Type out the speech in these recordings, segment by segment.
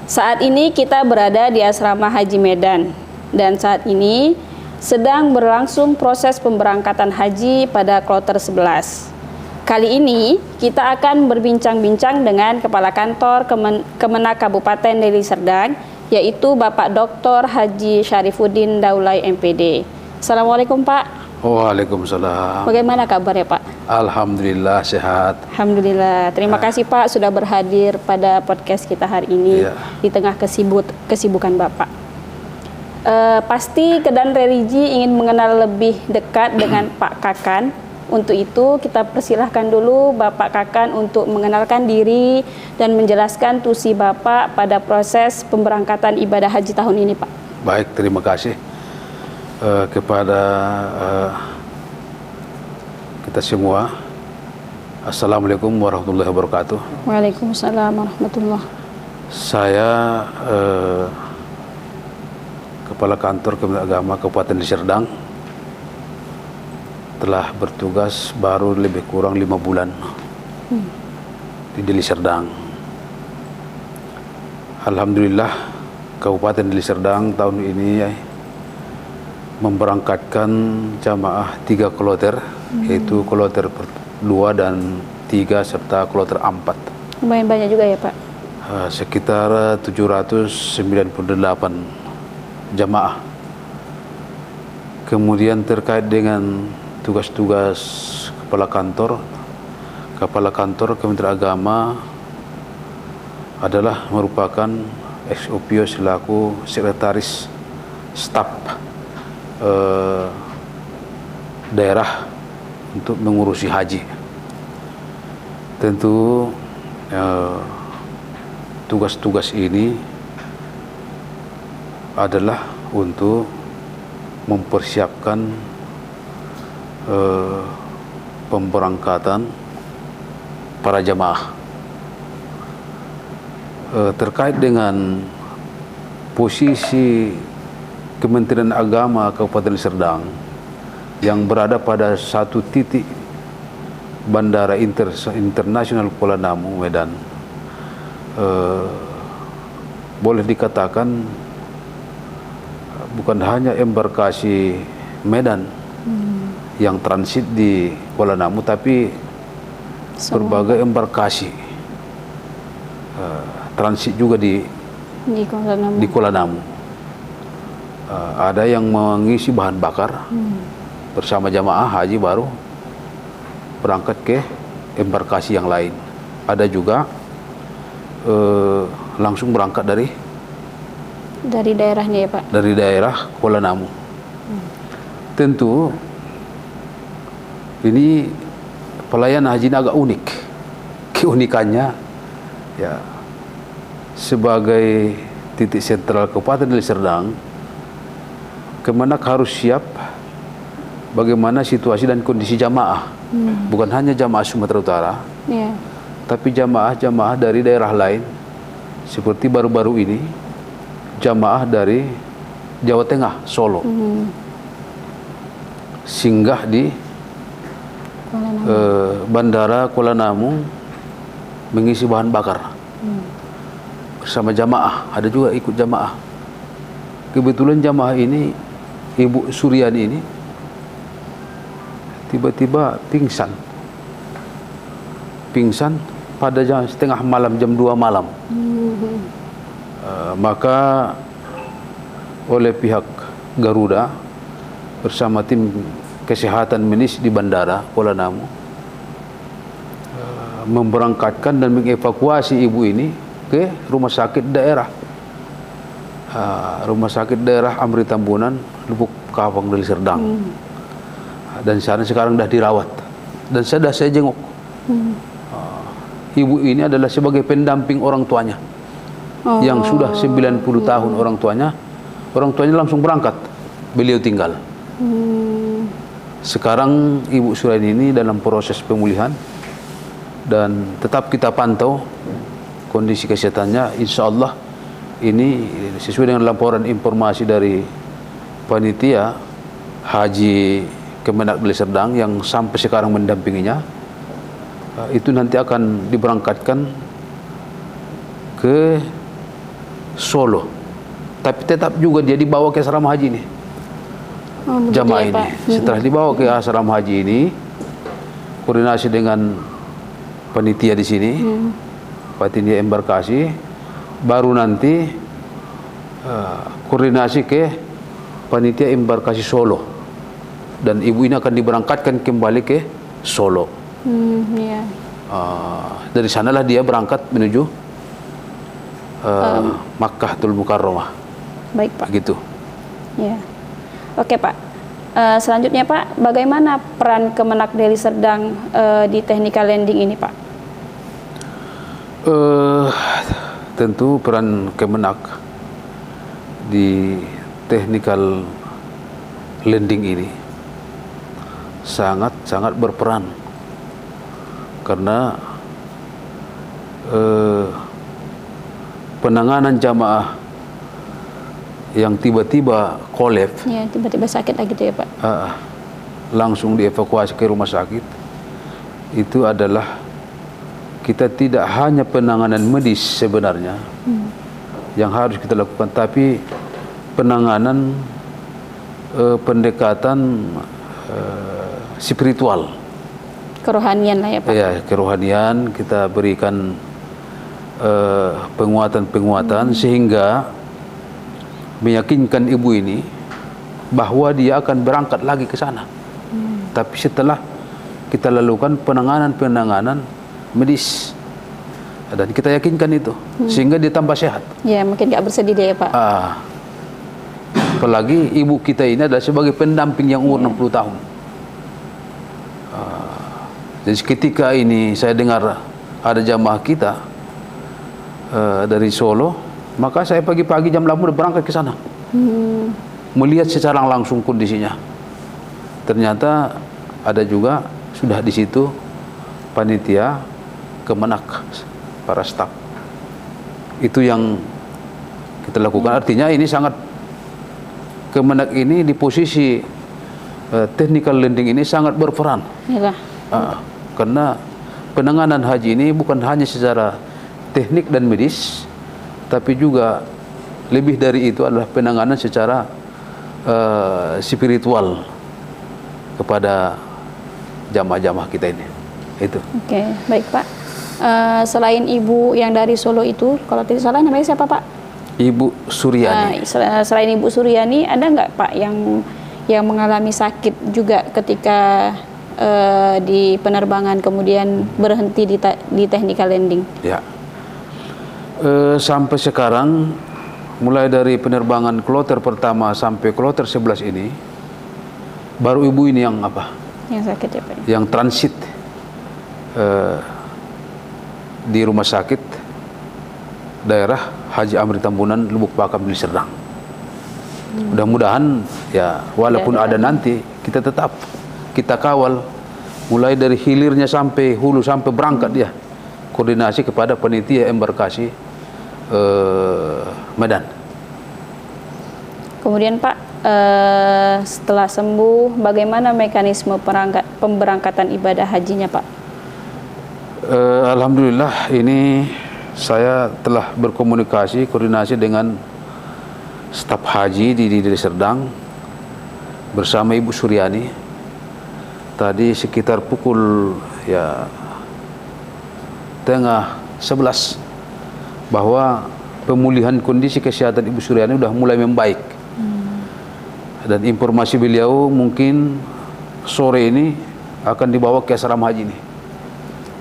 Saat ini kita berada di Asrama Haji Medan dan saat ini sedang berlangsung proses pemberangkatan haji pada kloter 11. Kali ini kita akan berbincang-bincang dengan Kepala Kantor Kemenak Kabupaten Deli Serdang, yaitu Bapak Dr. Haji Syarifuddin Daulay MPD. Assalamualaikum Pak. Waalaikumsalam. Bagaimana kabarnya Pak? Alhamdulillah sehat. Alhamdulillah. Terima kasih Pak sudah berhadir pada podcast kita hari ini di tengah kesibukan Bapak. Pasti Kedan Religi ingin mengenal lebih dekat dengan Pak Kakan. Untuk itu kita persilahkan dulu Bapak Kakan untuk mengenalkan diri dan menjelaskan tusi Bapak pada proses pemberangkatan ibadah haji tahun ini Pak. Baik, terima kasih kepada kita semua. Assalamualaikum warahmatullahi wabarakatuh. Waalaikumsalam warahmatullahi. Saya Kepala Kantor Kementerian Agama Kabupaten Deli Serdang, telah bertugas baru lebih kurang 5 bulan di Deli Serdang. Alhamdulillah Kabupaten Deli Serdang tahun ini memberangkatkan jamaah 3 kloter, yaitu kloter 2 dan 3 serta kloter 4. Lumayan banyak juga ya Pak? Sekitar 798 jamaah. Kemudian terkait dengan tugas-tugas Kepala Kantor Kementerian Agama adalah merupakan ex officio selaku sekretaris staf daerah untuk mengurusi haji. Tentu tugas-tugas ini adalah untuk mempersiapkan pemberangkatan para jamaah. Terkait dengan posisi Kementerian Agama Kabupaten Serdang yang berada pada satu titik Bandara Internasional Kuala Namu, Medan, boleh dikatakan bukan hanya embarkasi Medan yang transit di Kuala Namu, tapi berbagai embarkasi transit juga di Kuala Namu. Ada yang mengisi bahan bakar bersama jamaah haji baru berangkat ke embarkasi yang lain. Ada juga langsung berangkat dari daerahnya ya Pak? Dari daerah Kuala Namu. Tentu ini pelayanan haji ini agak unik. Keunikannya ya, sebagai titik sentral Kabupaten Deli Serdang, Kemenak harus siap bagaimana situasi dan kondisi jamaah. Bukan hanya jamaah Sumatera Utara, tapi jamaah-jamaah dari daerah lain, seperti baru-baru ini jamaah dari Jawa Tengah, Solo, singgah di Bandara Kuala Namu mengisi bahan bakar bersama jamaah. Ada juga ikut jamaah. Kebetulan jamaah ini, Ibu Suryani ini, tiba-tiba pingsan pada jam setengah malam, jam 2 malam. Maka oleh pihak Garuda bersama tim kesehatan medis di Bandara Kuala Namu memberangkatkan dan mengevakuasi ibu ini ke rumah sakit daerah Amri Tambunan, Lubuk Kawang, Deli Serdang. Dan sana sekarang dah dirawat dan saya jenguk. Ibu ini adalah sebagai pendamping orang tuanya yang sudah 90 tahun. Orang tuanya langsung berangkat, beliau tinggal. Sekarang Ibu Suryani ini dalam proses pemulihan dan tetap kita pantau kondisi kesehatannya. Insya Allah ini sesuai dengan laporan informasi dari panitia Haji Kemenak Deli Serdang yang sampai sekarang mendampinginya, itu nanti akan diberangkatkan ke Solo, tapi tetap juga dia dibawa ke asrama haji ini. Jamaah ya, ini Pak. setelah dibawa ke asrama haji ini, koordinasi dengan panitia di sini, panitia embarkasi, baru nanti koordinasi ke panitia embarkasi Solo, dan ibu ini akan diberangkatkan kembali ke Solo. Ya. Dari sanalah dia berangkat menuju Makkahul Mukarramah. Baik, Pak. Gitu. Ya. Oke, Pak. Selanjutnya, Pak, bagaimana peran Kemenak Deli Serdang di technical landing ini, Pak? Tentu peran Kemenak di technical landing ini sangat berperan, karena penanganan jamaah yang tiba-tiba kolap, Ya, tiba-tiba sakit lagi gitu ya, Pak. langsung dievakuasi ke rumah sakit, itu adalah kita tidak hanya penanganan medis sebenarnya yang harus kita lakukan, tapi penanganan pendekatan spiritual, Kerohanian lah ya, Pak. ya, kerohanian. Kita berikan penguatan sehingga meyakinkan ibu ini bahwa dia akan berangkat lagi ke sana. Tapi setelah kita lakukan penanganan medis, dan kita yakinkan itu, sehingga dia tambah sehat. Ya, mungkin nggak bersedih deh ya, Pak. Apalagi ibu kita ini adalah sebagai pendamping yang umur 60 tahun. Jadi ketika ini saya dengar ada jamaah kita dari Solo, maka saya pagi-pagi jam 8 udah berangkat ke sana, melihat secara langsung kondisinya. Ternyata ada juga sudah di situ panitia Kemenak, para staf. Itu yang kita lakukan. Artinya ini sangat, Kemenak ini di posisi technical landing ini sangat berperan. Yalah. Karena penanganan haji ini bukan hanya secara teknik dan medis, tapi juga lebih dari itu adalah penanganan secara spiritual kepada jamaah-jamaah kita ini. Itu. Oke, baik, Pak. Selain ibu yang dari Solo itu, kalau tidak salah namanya siapa, Pak? Ibu Suryani. Selain Ibu Suryani, ada nggak, Pak, yang mengalami sakit juga ketika di penerbangan kemudian berhenti di technical landing? Ya. Sampai sekarang, mulai dari penerbangan kloter pertama sampai kloter 11 ini, baru ibu ini yang Yang sakit ya, Pak? yang transit di rumah sakit daerah Haji Amri Tambunan, Lubuk Pakam, Deli Serdang. Mudah-mudahan ya, walaupun ada nanti, kita tetap kita kawal mulai dari hilirnya sampai hulu, sampai berangkat dia, koordinasi kepada panitia embarkasi Medan. Kemudian, Pak, setelah sembuh, bagaimana mekanisme pemberangkatan ibadah hajinya, Pak? Alhamdulillah, ini saya telah berkomunikasi, koordinasi dengan staf haji di Deli Serdang bersama Ibu Suryani. Tadi sekitar pukul tengah 11, bahwa pemulihan kondisi kesehatan Ibu Suryani sudah mulai membaik. Dan informasi beliau mungkin sore ini akan dibawa ke asrama haji ini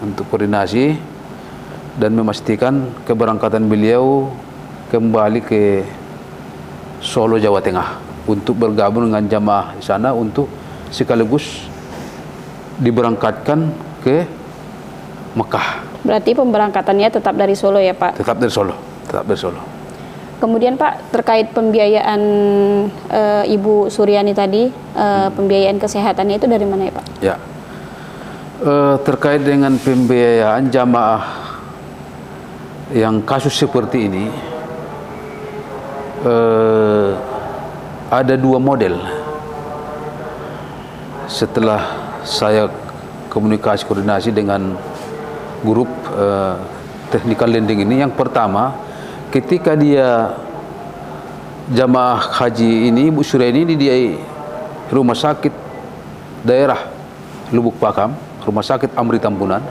untuk koordinasi dan memastikan keberangkatan beliau kembali ke Solo, Jawa Tengah, untuk bergabung dengan jamaah di sana, untuk sekaligus diberangkatkan ke Mekah. Berarti pemberangkatannya tetap dari Solo ya, Pak? Tetap dari Solo, tetap dari Solo. Kemudian, Pak, terkait pembiayaan Ibu Suryani tadi, pembiayaan kesehatannya itu dari mana ya, Pak? Ya, terkait dengan pembiayaan jamaah yang kasus seperti ini, ada dua model. Setelah saya komunikasi koordinasi dengan grup technical landing ini, yang pertama ketika dia jamaah haji ini, Bu Surya ini di rumah sakit daerah Lubuk Pakam, rumah sakit Amri Tampunan,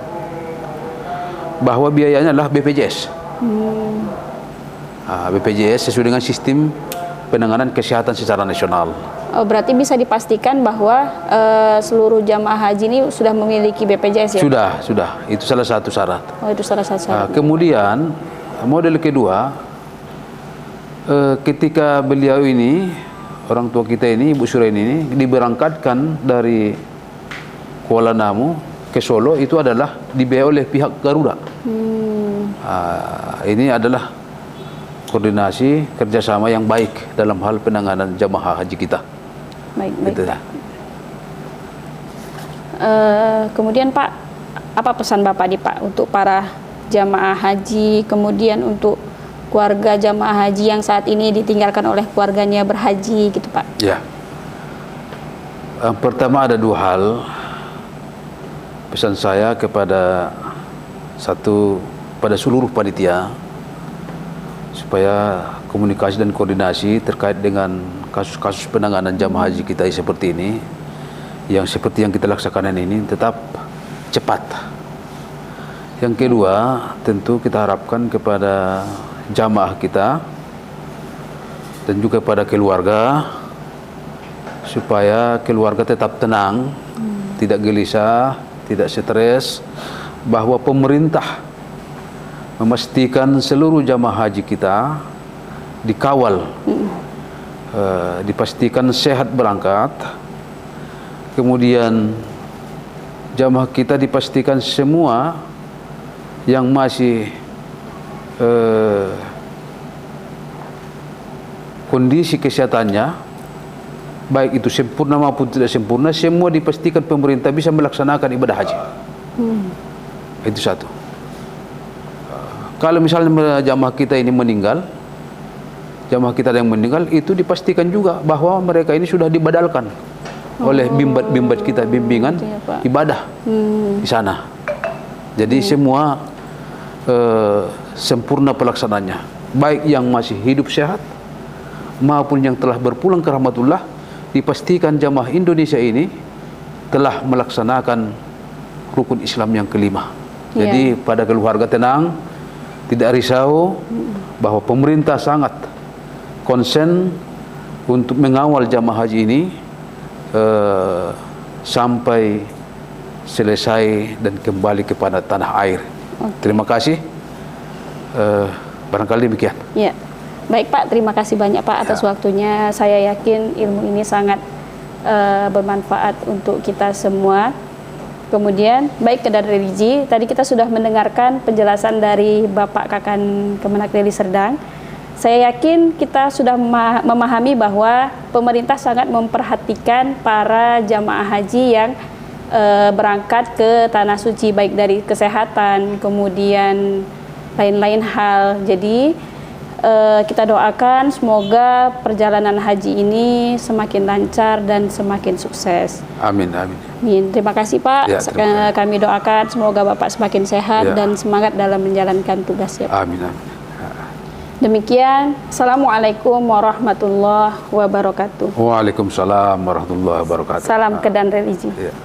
bahwa biayanya adalah BPJS. BPJS sesuai dengan sistem penanganan kesehatan secara nasional. Oh, berarti bisa dipastikan bahwa seluruh jamaah haji ini sudah memiliki BPJS ya? Sudah. Itu salah satu syarat. Oh, itu salah satu syarat. Kemudian model kedua, ketika beliau ini, orang tua kita ini, Ibu Surya ini diberangkatkan dari Kuala Namu ke Solo, itu adalah dibiayai oleh pihak Garuda. Ini adalah koordinasi kerjasama yang baik dalam hal penanganan jamaah haji kita. Baik, gitu. Pak. Kemudian Pak, apa pesan Bapak nih Pak untuk para jamaah haji, kemudian untuk keluarga jamaah haji yang saat ini ditinggalkan oleh keluarganya berhaji gitu Pak? Ya. Pertama ada dua hal. Pesan saya pada seluruh panitia, supaya komunikasi dan koordinasi terkait dengan kasus-kasus penanganan jamaah haji kita seperti ini, yang seperti yang kita laksanakan ini, tetap cepat. Yang kedua, tentu kita harapkan kepada jamaah kita dan juga pada keluarga, supaya keluarga tetap tenang, tidak gelisah, tidak stres, bahwa pemerintah memastikan seluruh jamaah haji kita dikawal, dipastikan sehat berangkat. Kemudian jamaah kita dipastikan semua yang masih kondisi kesehatannya, baik itu sempurna maupun tidak sempurna, semua dipastikan pemerintah bisa melaksanakan ibadah haji. Itu satu. Kalau misalnya jamaah kita ini meninggal, jamaah kita yang meninggal, itu dipastikan juga bahwa mereka ini sudah dibadalkan oleh bimbat kita, bimbingan ibadah di sana. Jadi semua sempurna pelaksanaannya, baik yang masih hidup sehat maupun yang telah berpulang ke rahmatullah, dipastikan jamaah Indonesia ini telah melaksanakan rukun Islam yang kelima. Jadi pada keluarga tenang, tidak risau, bahwa pemerintah sangat konsen untuk mengawal jamaah haji ini sampai selesai dan kembali kepada tanah air. Terima kasih. Barangkali demikian. Ya. Baik Pak, terima kasih banyak Pak atas waktunya. Saya yakin ilmu ini sangat bermanfaat untuk kita semua. Kemudian, baik Kedar Religi, tadi kita sudah mendengarkan penjelasan dari Bapak Kakan Kemenak Deli Serdang. Saya yakin kita sudah memahami bahwa pemerintah sangat memperhatikan para jamaah haji yang berangkat ke Tanah Suci, baik dari kesehatan, kemudian lain-lain hal. Jadi, kita doakan semoga perjalanan haji ini semakin lancar dan semakin sukses. Amin. Terima kasih Pak. Ya, kami doakan semoga Bapak semakin sehat dan semangat dalam menjalankan tugasnya. Amin. Demikian. Assalamualaikum warahmatullahi wabarakatuh. Waalaikumsalam warahmatullahi wabarakatuh. Salam Kedan Religi. Ya.